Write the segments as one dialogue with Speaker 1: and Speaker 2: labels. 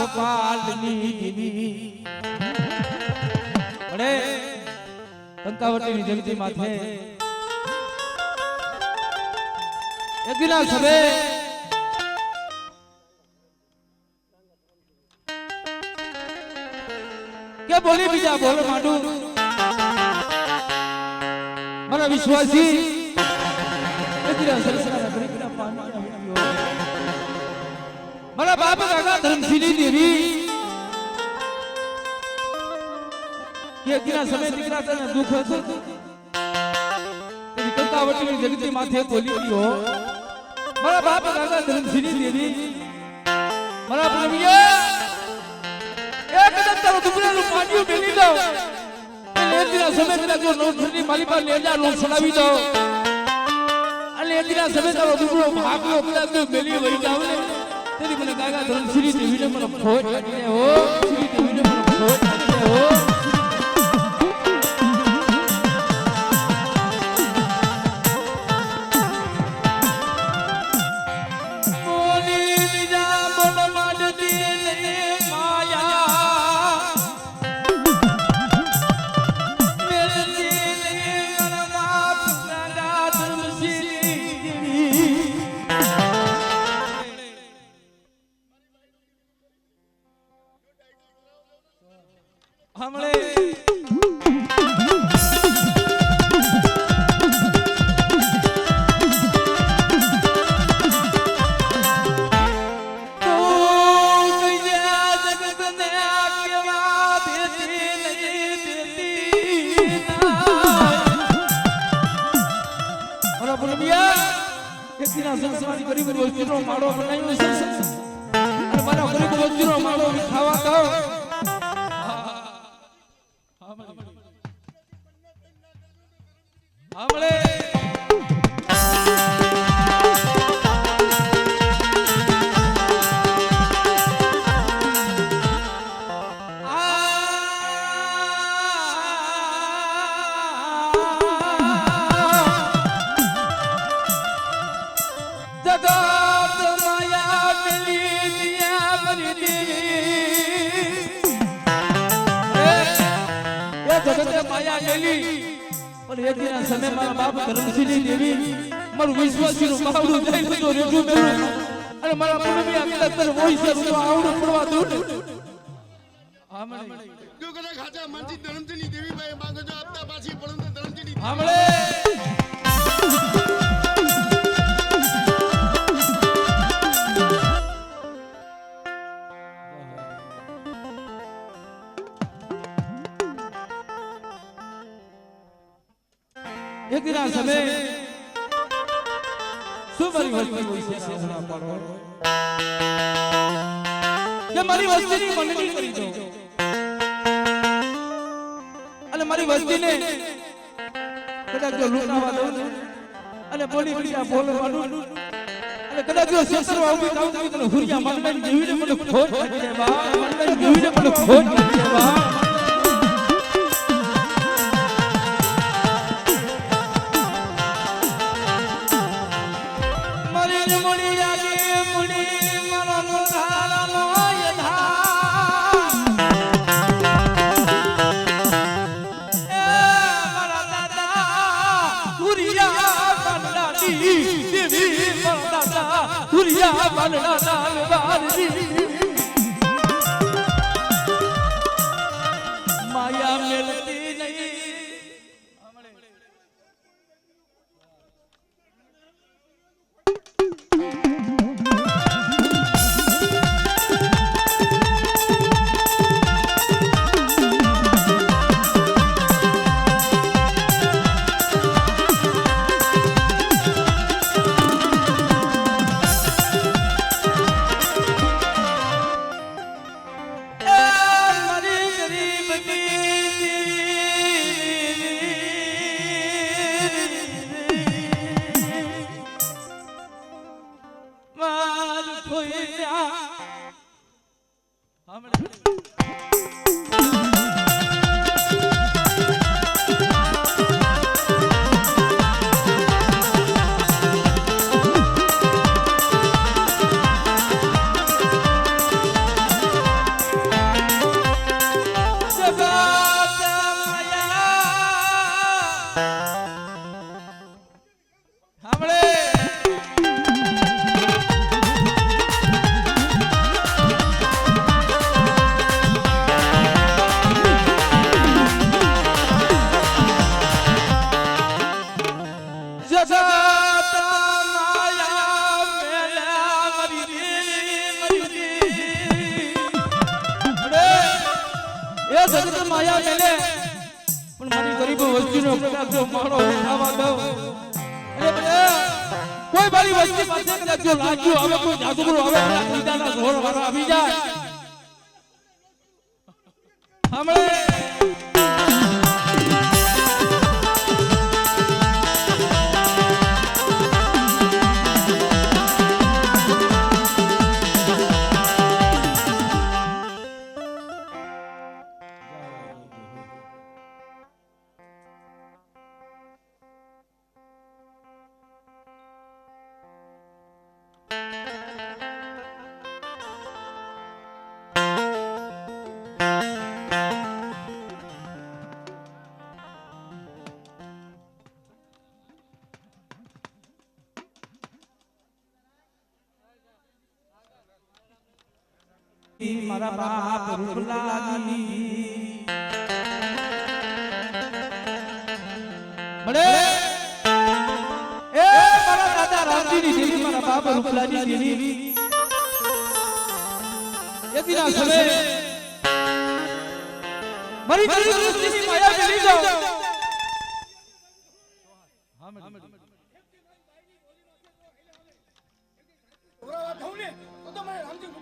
Speaker 1: ગોપાલની દેવી અરે કંકાવતીની જગતી માથે એકના સભે કે બોલી બીજા બોલ માંડું મારા વિશ્વાસી એકના સરસના ગરીબના પાણી મારા બાપ કાકા ધર્મસિંહની દેવી કે એકના સમય દીકરા તને દુઃખ હતું તેની કંકાવતીની જગતી માથે બોલી ગયો મારા બાપ કાકા ધર્મસિંહની દેવી મારા પ્રભુએ એક તારો દુબળાનું પાટિયું મેલી દો એકના સમય તને જો નોકરની માલિકા લેજા લો છડાવી દો અને એકના સમય તારો દુબળો ભાગલો કદાચ મેલી વહી જાવ ને તેની મને કાકા ધર્મસિંહની દેવીને મને ખોટ લાગી હો શ્રી દેવીને મને ખોટ લાગી હો हमले સંસારી ગરીબ વસ્તીનો માળો બનાવ્યો છે અને મારા ગરીબ વસ્તીનો માળો ખાવા દો हमले माया लेली પણ એક દિના સમય મારા બાપ ધર્મસિંહની દેવી મારું વિશ્વાસીનું બાવડું જઈ લીધો રેઠું મેળું અને મારા પૂર્ણિયા કદાચ તને વોઈસર તો આવડું પડવા દઉં આમણે જો કદાચ ખાચા મનથી ધર્મસિંહની દેવી ભાઈ માંગો જો આપતા પાછી પડું તો ધર્મસિંહની આમણે एक दिन समय सुमरी वस्ती कोई से सुना पड़ो ये मारी वस्ती ની મંડળી કરી દો અને મારી વસ્તીને કદાચ જો લૂંટાવા દો અને બોલી બીજા બોલવાનું અને કદાચ જો શસ્ત્રો આવી જાવ તો હુરિયા મંડળી જીવીને મને ખોટ લાગી જાય બા મંડળી જીવીને મને ખોટ લાગી જાય બા माया मिलती नहीं જગત માયા મેલે પણ મારી ગરીબ વસ્તીનો કદાચ જો માળો ખાવા દઉં અરે બધા કોઈ મારી વસ્તી પાસે કદાચ જો લાગ્યું હવે કોઈ જાદુગરો આવે કદાચ બીજાના ઢોર વાળા આવી જાય હમણે મારા બાપ રૂપલાની બડે એ મારા દાદા રામજીની દેવી મારા બાપ રૂપલાની દેવી યદિના સમય મારી દૃષ્ટિની માયા ચલી જાઓ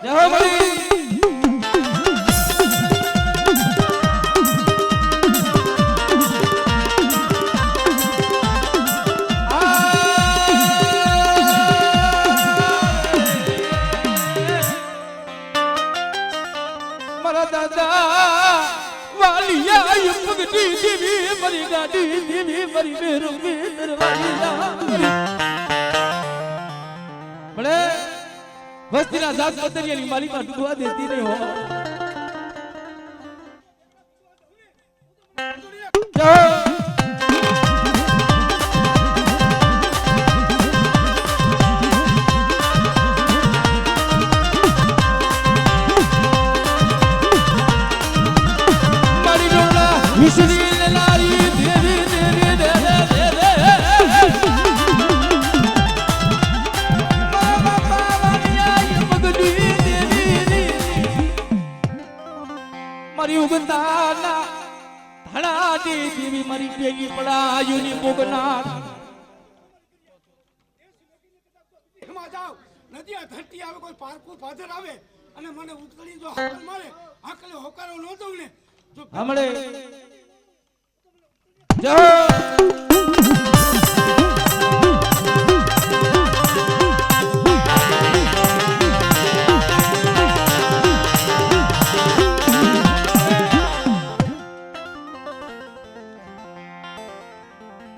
Speaker 1: જય હો મારી મારી ગાડી દેવી મારી મેરો બળે વસ્તીના જાત પતરિયાની માલિકા ડૂબવા દેતી નહીં હો મારી ઉગતાના ધડા દેવી મારી ભેગી પડાયુની બોગના
Speaker 2: એમાં જાવ નદી આ ધરતી આવે કોઈ પારકું પાદર આવે અને મને ઉતળી જો હાકલ મારે હાકલે હોકારો ન દઉં ને જો
Speaker 1: હમણે જય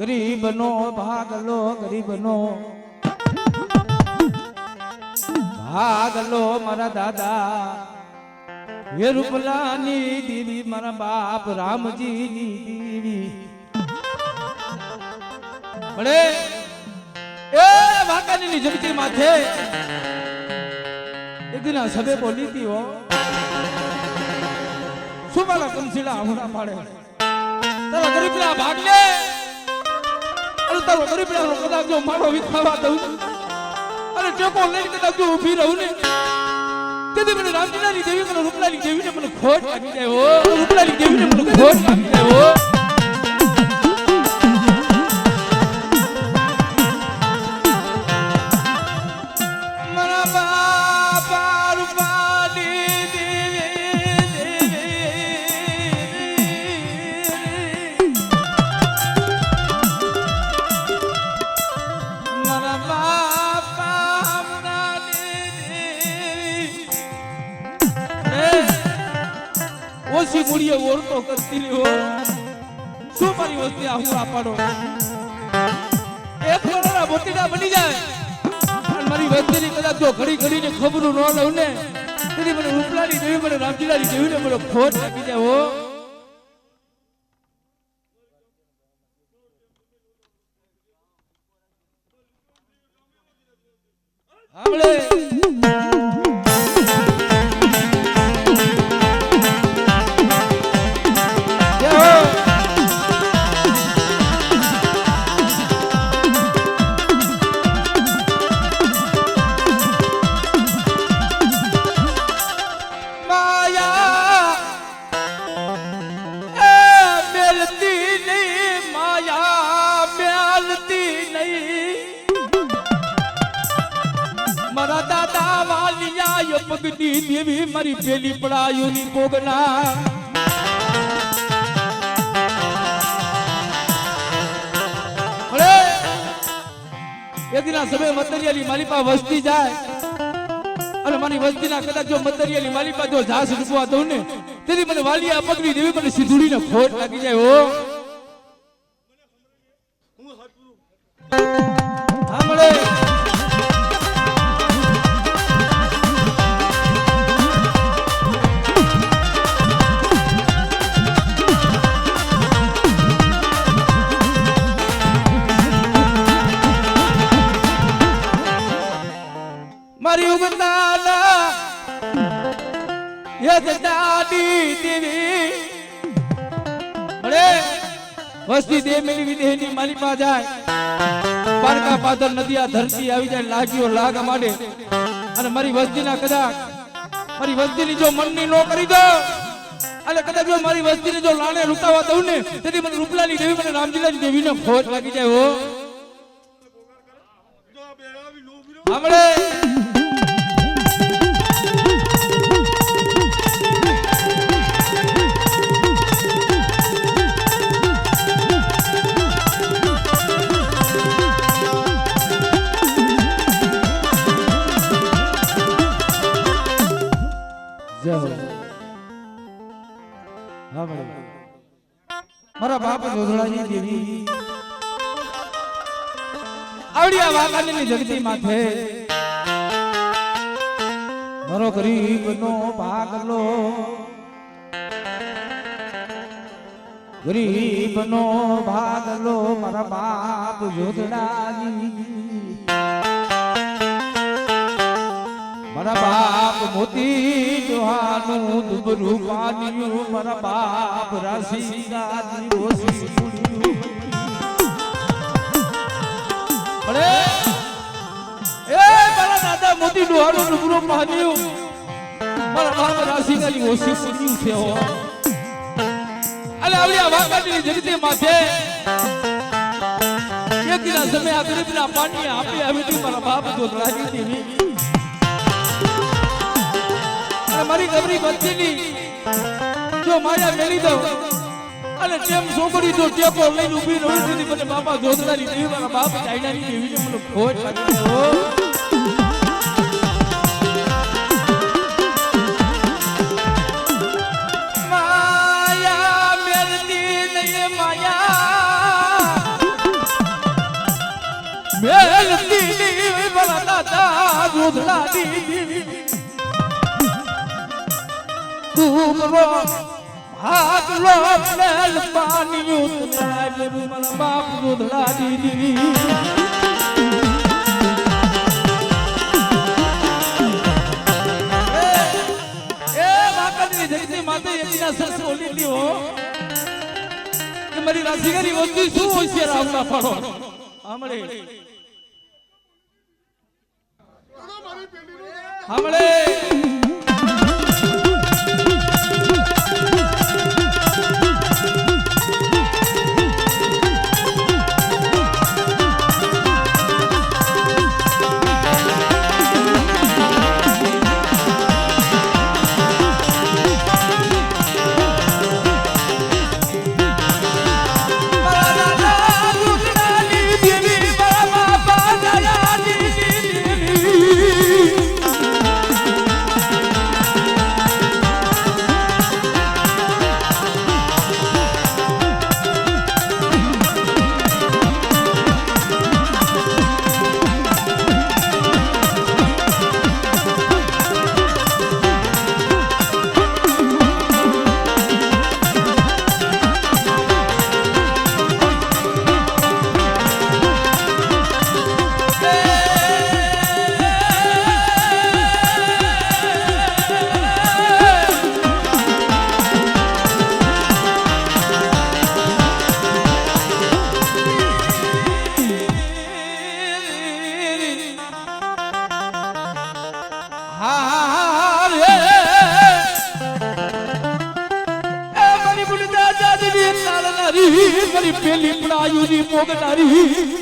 Speaker 1: ગરીબનો ભાગલો ગરીબનો ભાગલો મારા દાદા હે રૂપલાની દેવી મારા બાપ રામજીની દેવી બળે એ વાકાની જમતી માથે એક દિન સભે બોલી હતી હો શું મારા કમસીડા આમડા પાડે તારા ગરીબના ભાગ લે તારો ગરીબડાનો કદાચ જો મારો વિખાવા દઉં અને ટેકો લઈને કદાચ જો ઊભી રહું ને તેથી મને રામજીની દેવી મને રૂપલાની દેવીને મને ખોટ લાગી જાય હો રૂપલાની દેવીને મને ખોટ લાગી જાય હો મારા બાપા રૂપલાની ઓછી મૂડીએ ઓરતો કરતી રહ્યો શું મારી વસ્તી આહુડા પાડો એક કરોડના મોતીડા બની જાય અને મારી વસ્તીની કદાચ જો ઘડી ઘડીને ખબરું ન લઉં ને તેથી મને રૂપલાની દેવી મને રામજીલાની દેવીને મને ખોટ લાગી જાય હો આપણે પગની દેવી મારી પેલી પડાયુની પોગના અરે એકના સમય મતરિયાની માલિપા વસ્તી જાય અને મારી વસ્તીના કદાચ જો મતરિયાની માલિપા જો ઝાસ ડૂબવા દઉં ને તેથી મને વાલિયા પગની દેવી મને સીધુડીને ખોટ લાગી જાય હો સાંભળે મારી ઉગતાના એ દાદી દેવી અરે વસ્તી દે મેલી વિદેહની માલિપા જાય પારકા પાદર નદીયા ધરતી આવી જાય લાગ્યો લાગ માટે અને મારી વસ્તીના કદાચ મારી વસ્તીની જો મનની નો કરી દો અને કદાચ જો મારી વસ્તીને જો લાણે લૂંટાવા દઉં ને તેથી મને રૂપલાની દેવી મને રામજીલાની દેવીને ખોટ લાગી જાય હો સાંભળે મારા બાપ જોધડાની દેવી આવડિયા વાકાની જગતી માથે મારો ગરીબનો ભાગલો ગરીબનો ભાગલો મારા બાપ જોધડાની મારા બાપ મોતી જોહાનું દુબરું પાનિયું મારા બાપ રાશી ગાદી ઓસી સુડિયું અરે એ મારા દાદા મોતી જોહાનું દુબરું પાનિયું મારા બાપ રાશી ગાદી ઓસી સુડિયું છે હો અલે આવડિયા વાકાની જગતે માથે એકના સમય આ ગરીબના પાણી આપી આવી મારા બાપ જોધડાની દેવી મારી ગબરી બચ્ચીની જો માયા મેલી દો અને તેમ છોકરી જો ટેકો લઈને ઊભી રહી હતી મને બાપા જોધડાની દેવી મારા બાપ ચાઈનાની દેવીને મને ખોટ લાગી હો માયા મેલતી નહીં માયા મેલતી નહીં મારા દાદા જોધડાની દેવી તુમરો ભાગલો મેલ પાનિયું તુમારે મારા બાપ જોધડાની દેવી એ વાકાની જગતી માતે એકના સરસ બોલી લ્યો કે મારી રાશિગારી વસ્તુ શું હોય છે રામના પાડો સાંભળે સાંભળે મારી પેલી પડાયુની મોગનારી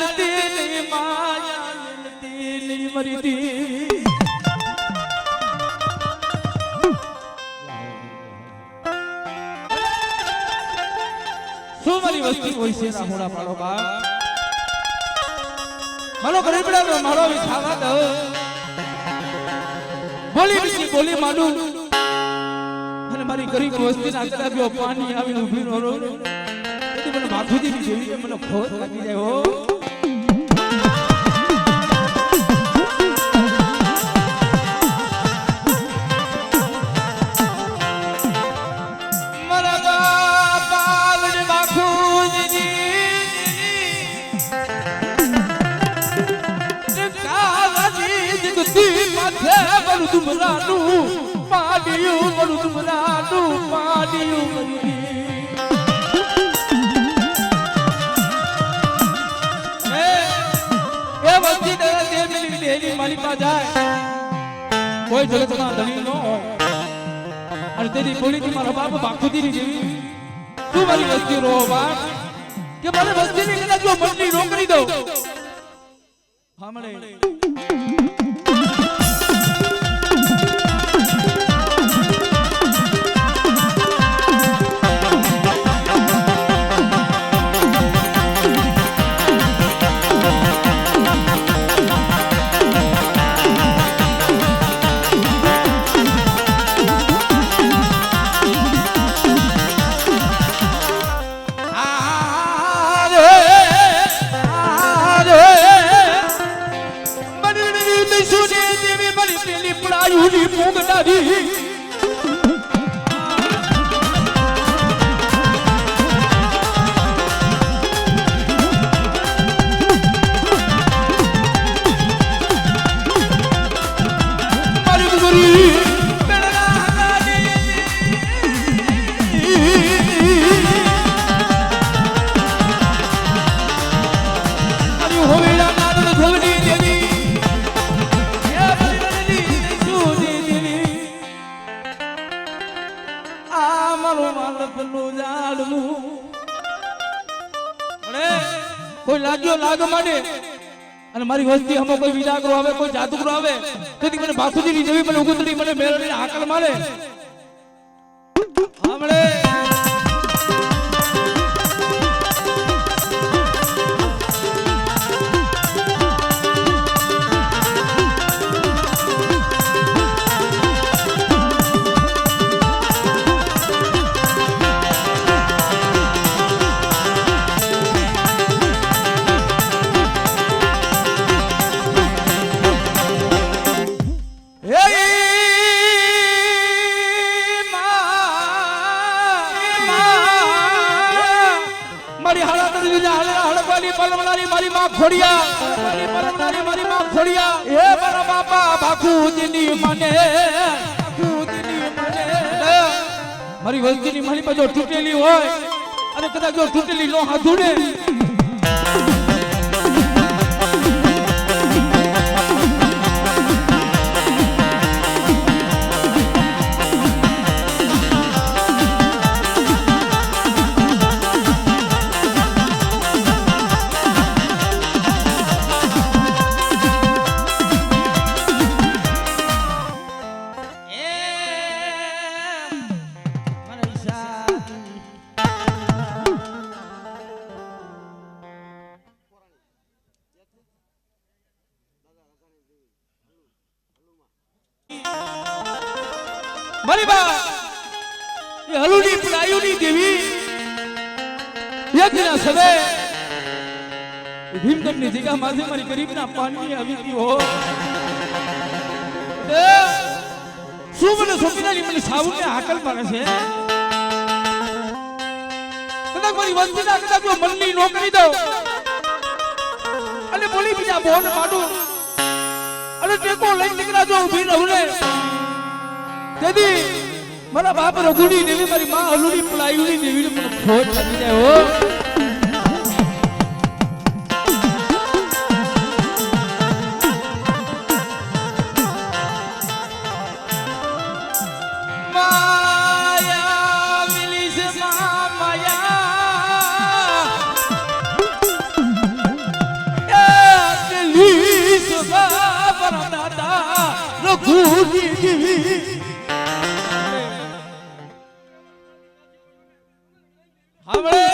Speaker 1: મિલતી નહીં માયા મિલતી નહીં મારી દેવી શું મારી વસ્તી હોય છે રામોડા પાડો બા મારો ગરીબડા મારો વિખાવા દો બોલી બીજી બોલી માંડું અને મારી ગરીબ વસ્તી ના કદાવ્યો પાણી આવીને ઊભી ન રહો એટલે મને બાપુજી ની જેવી મને ખોટ લાગી જાય હો મારા બાપા મને બાપુજી માથે તુમરાનું પાડિયું મરું તુમરાનું પાડિયું એ વસ્તી દે મિલી દેલી મારી પા જાય કોઈ જગતના ધણી ન હોય અને તેની બોલીથી મારા બાપ બાપુજીની જેવી તું મારી વસ્તી રો બાપ કે મારે વસ્તીની કદાચ જો મનની નો કરી દઉં સાંભળે કોઈ લાગ્યો લાગ માંડે અને મારી વસ્તી હમો કોઈ વિજાગરો આવે કોઈ જાદુગરો આવે તેથી મને બાપુજીની જેવી મને ઉગતડી મને મેળવીને હાકલ મારે સાંભળે મારી માં ખોડિયા એ મારા બાપા બાપુજીની મને મારી વસ્તીની મારી પાસે તૂટેલી હોય અને કદાચ જો તૂટેલી નો હાથુડે મારી બા એ હલુની પડાયુની દેવી યજ્ઞના સવે ભીમગઢની જગ્યા માથે મારી ગરીબના પાણી આવી ગયો હો શું મને સોપીનાની મને સાવુને હાકલ મારે છે કદાચ મારી વસ્તીના કદાચ જો મનની નો કરી દઉં અને બોલી બીજા બોન માડું અને ટેકો લઈ નીકળા જો ઊભી રહું ને તેથી મારા બાપ રઘુડી દેવી મારી માં હલુડી પલાયુની દેવીને મને ખોટ લાગી જાય હો માયા મિલી છે માયા ભૂલી ગઈ હવે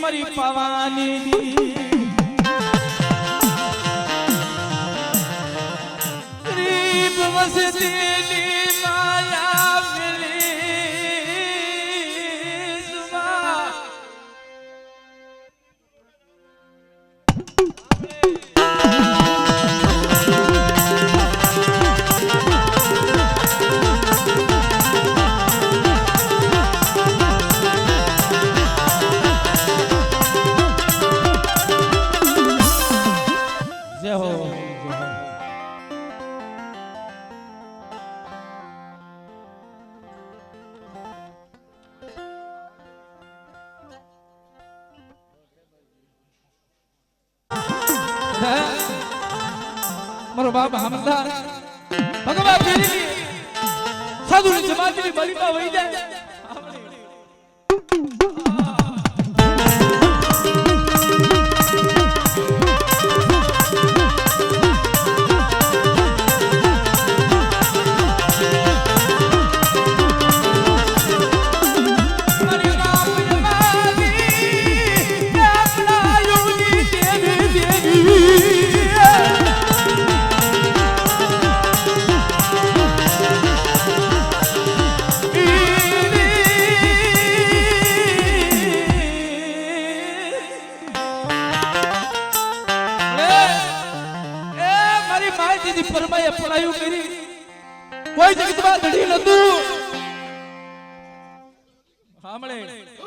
Speaker 1: મારી પાવાની ગરીબ વસતીની માયા મિલી સુમા જય હો મારો બાપ હમદાર ભગવાન ફેરી સાધુની સમાજની બલીમાં વહી જાય પરમાએ પડાયું કરી કોઈ જગતમાં ધડી નતું સાંભળે